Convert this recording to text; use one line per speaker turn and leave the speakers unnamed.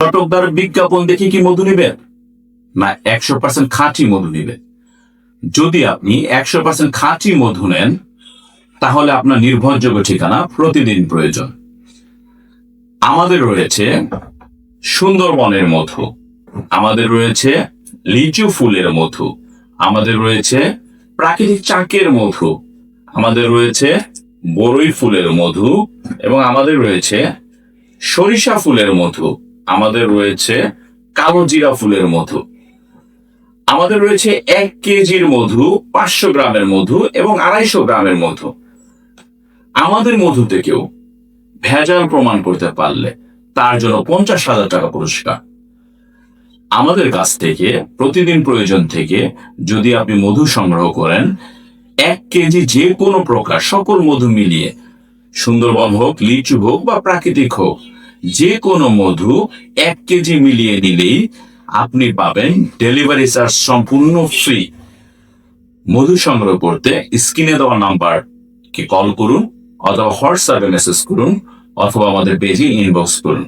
চটকদার বিজ্ঞাপন দেখে কি মধু নেবেন, না 100% খাঁটি মধু নেবেন? যদি আপনি 100% খাঁটি মধু নেন, তাহলে আপনার নির্ভরযোগ্য ঠিকানা প্রতিদিন প্রয়োজন। আমাদের রয়েছে সুন্দরবনের মধু, আমাদের রয়েছে লিচু ফুলের মধু, আমাদের রয়েছে প্রাকৃতিক চাকের মধু, আমাদের রয়েছে বরই ফুলের মধু, এবং আমাদের রয়েছে সরিষা ফুলের মধু, আমাদের রয়েছে কালো জিরা ফুলের মধু, আমাদের রয়েছে 1 কেজির মধু, 500 গ্রামের মধু এবং 250 গ্রামের মধু। আমাদের মধু থেকেও ভেজাল প্রমাণ করতে পারলে তার জন্য 50,000 টাকা পুরস্কার। আমাদের কাছ থেকে প্রতিদিন প্রয়োজন থেকে যদি আপনি মধু সংগ্রহ করেন, 1 কেজি যে কোনো প্রকার সকল মধু মিলিয়ে, সুন্দরবন হোক, লিচু হোক বা প্রাকৃতিক হোক, যে কোনো মধু 1 কেজি মিলিয়ে নিলেই আপনি পাবেন ডেলিভারি চার্জ সম্পূর্ণ ফ্রি। মধু সংগ্রহ করতে স্ক্রিনে দেওয়া নাম্বারকে কল করুন, অথবা হোয়াটসঅ্যাপে মেসেজ করুন, অথবা আমাদের পেজে ইনবক্স করুন।